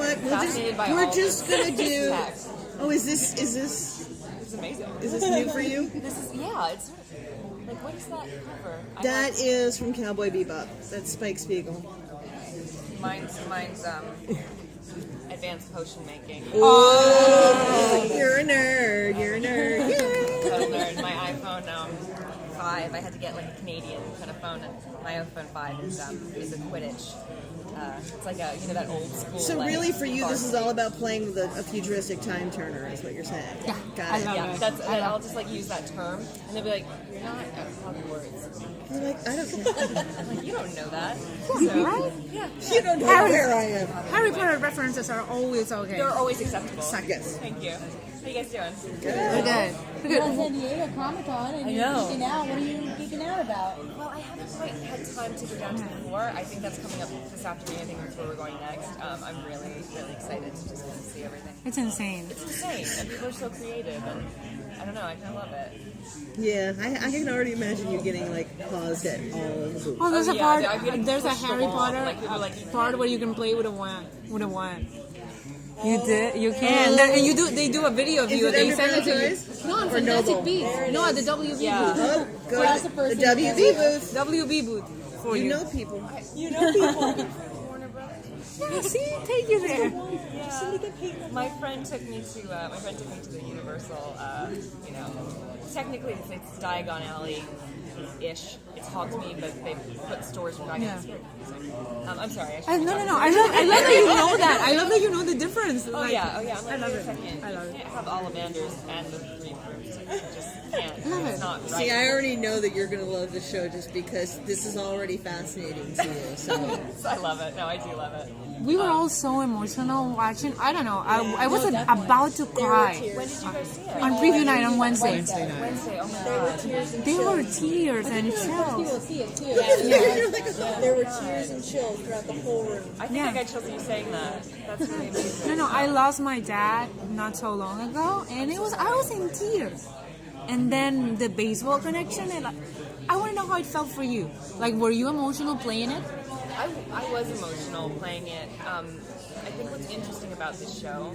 what? We're just gonna do. Oh, is this? It's amazing. Is this new for you? This is It's like, what is that cover? That is from Cowboy Bebop. That's Spike Spiegel. Mine's advanced potion making. Oh, you're a nerd. You're a nerd. Yay. Total nerd. My iPhone 5. I had to get like a Canadian kind of phone, and my iPhone 5 is a Quidditch. It's like that old school. So really, for you, this is all about playing with a futuristic time turner, is what you're saying. Yeah, got it. I'll just like use that term, and they'll be like, "You're not at Hogwarts." You're like, I don't care. I'm like, you don't know that. Yeah, right? Yeah. You don't know where I am. Harry Potter references are always okay. They're always acceptable. Yes. Thank you. How you guys doing? We're good. You're at San Diego Comic-Con and you're know. geeking out. What are you geeking out about? Well, I haven't quite had time to go down to the floor. I think that's coming up this afternoon. I think that's where we're going next. I'm really, really excited to just kind of see everything. It's insane. It's insane, and people are so creative, and I don't know, I kind of love it. Yeah, I can already imagine you getting like paused at all of the booths. Well, there's Oh, a yeah, part. I'm getting There's a pushed Harry along, Potter like, people are like, part where you can play with a wand. You did. You can. And you do. They do a video of Is you. it They under send it to you. Toys? No, on Or Fantastic Noble? Beasts. No, at the WB Yeah. booth. Oh, go That's to the first the thing you WB booth. WB booth for you. You know people. You know people. Warner Brothers. Yeah, see, take you there. Yeah. My friend took me to the Universal. Technically it's Diagon Alley-ish. It's Hogsmeade, but they put stores from Diagon Yeah. here. I'm sorry. No. I love that you know that. I love that you know the difference. Oh Like, yeah. I'm like, I love it. Second. I love You it. can't have Ollivanders and the three rooms. You just can't. Love It's it. not right. See, I already know that you're going to love the show just because this is already fascinating to you. So I love it. No, I do love it. We were all so emotional watching. I don't know. I was about to cry When did you guys see it? on preview night on Wednesday. Wednesday. Oh my god. There were tears and chills. People see it too. you're like, There were tears and chills throughout the whole room. I think I got chills at you saying that. That's really amazing. No, I lost my dad not so long ago, and I was in tears. And then the baseball connection, and I want to know how it felt for you. Like, were you emotional playing it? I was emotional playing it. I think what's interesting about this show,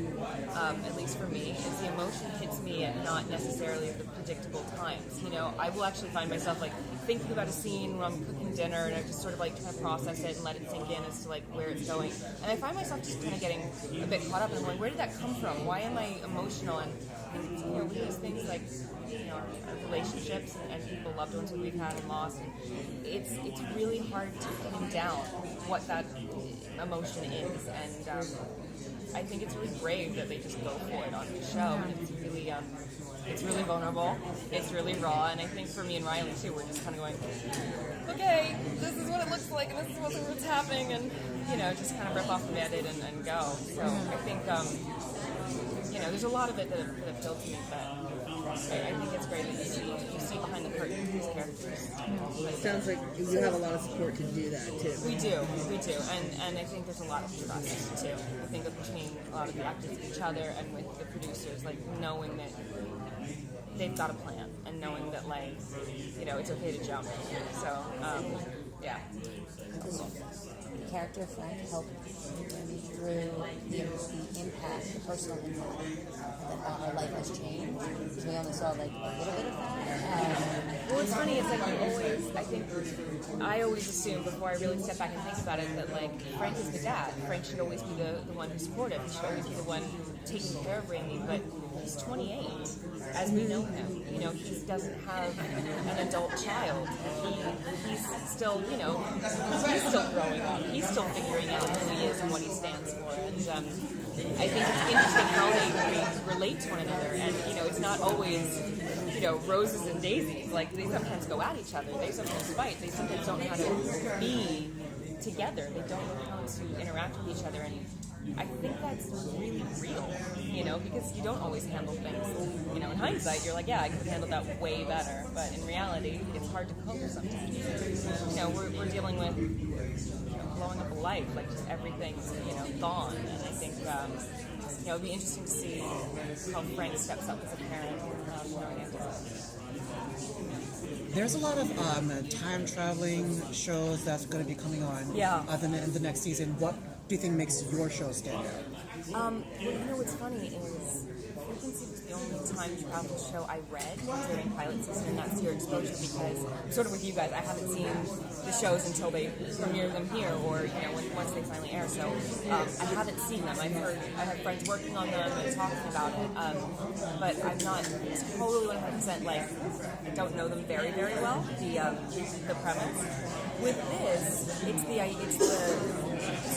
at least for me, is the emotion hits me at not necessarily the predictable times. You know, I will actually find myself like thinking about a scene when I'm cooking dinner, and I just sort of like try to process it and let it sink in as to like where it's going. And I find myself just kind of getting a bit caught up, and I'm like, where did that come from? Why am I emotional? And with these things like our relationships and people, loved ones that we've had and lost, it's really hard to pin down what that emotion is, and I think it's really brave that they just go for it on the show. And it's really vulnerable, it's really raw, and I think for me and Riley too, we're just kind of going, okay, this is what it looks like, and this is what's happening, and just kind of rip off the Band-Aid and go. So I think there's a lot of it that appealed to me, but I think it's great that you see behind the curtain with these characters. sounds like you have a lot of support to do that too. We do, and I think there's a lot of trust too. I think between a lot of the actors with each other and with the producers, like knowing that they've got a plan and knowing that it's okay to jump. So yeah. The character of Frank helped through the impact, the personal impact that our life has changed. So we only saw like a little bit of that. Well, it's funny. It's like I always assume before I really step back and think about it that like Frank is the dad. Frank should always be the one who's supportive. He should always be the one taking care of Randy. But he's 28, as we know him. He doesn't have an adult child. He's still, he's still growing up. He's still figuring out who he is and what he stands for. And I think it's interesting how they relate to one another. And it's not always roses and daisies. Like they sometimes go at each other. They sometimes fight. They sometimes don't know how to be together. They don't know how to interact with each other. And I think that's really real, because you don't always handle things. In hindsight, you're like, yeah, I could have handled that way better. But in reality, it's hard to cope sometimes. We're dealing with blowing up a life, like just everything's, gone. And I think, it'd be interesting to see how Frank steps up as a parent. There's a lot of time traveling shows that's going to be coming on Yeah. in the next season. do you think makes your show stand out? Well, you know what's funny is Frequency was the only time travel show I read during pilot season, and that's your exposure because sort of with you guys, I haven't seen the shows until they premiere them here or once they finally air. So I haven't seen them. I have friends working on them and talking about it, but I'm not totally 100% like I don't know them very very well. The premise with this, it's the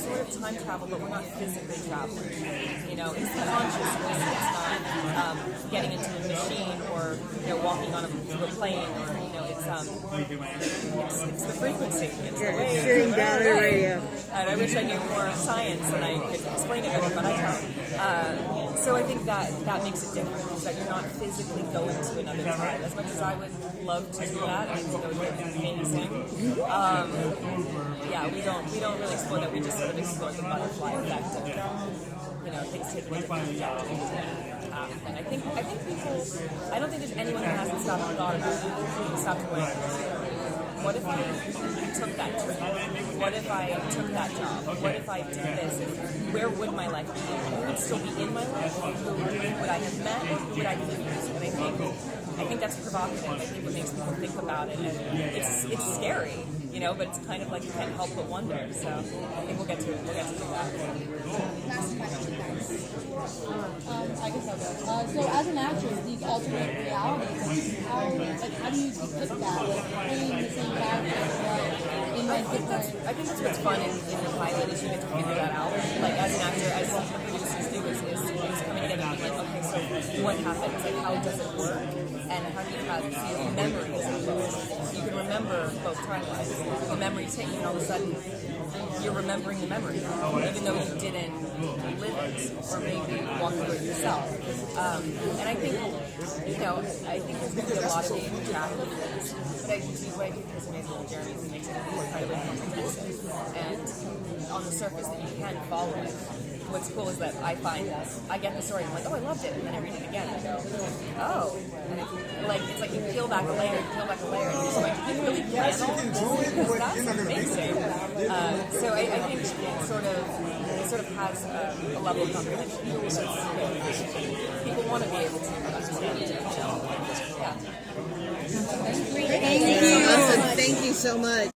sort of time travel, but we're not physically traveling. It's the consciousness. It's not getting into a machine or walking on a plane or it's the frequency. It's the wave. Shooting down the radio. And I wish I knew more science and I could explain it better, but I don't. So I think that makes it different. Is that you're not physically going to another time. As much as I would love to do that, I think it would be amazing. We don't really explore that. We just sort of explore the butterfly effect of things taking a different trajectory. And I think people. I don't think there's anyone who hasn't stopped and thought about it. Stopped and went, what if I took that trip? What if I took that job? What if I did this? Where would my life be? Who would still be in my life? Who would I have met? Who would I lose? And I think that's provocative. I think it makes people think about it, and it's scary, but it's kind of like you can't help but wonder. So I think we'll get to do that. Last question, guys. I guess I'll go. So as an actress, these alternate realities, how do you depict that? Playing the same character, in I think that's what's fun in the pilot is you get to figure that out. Like as an actor, as the producers do, is coming together and being like, okay, so what happens? Like how does it work? And how do you feel memories of both? You can remember both timelines. The memories hit you, and all of a sudden you're remembering the memory, even though you didn't live it or maybe walk through it yourself. And I think there's going to be a lot of data tracking for this, but I think the way because amazing journeys and makes it incredibly comprehensive. And on the surface, that you can follow it. What's cool is that I find that I get the story and I'm like, oh, I loved it, and then I read it again and I go, oh, and it's like you peel back a layer, and you're just like, you really plan all this? Because that's amazing. So I think it sort of has a level of comprehension. People want to be able to understand it. Yeah. Thank you. Awesome. Thank you so much.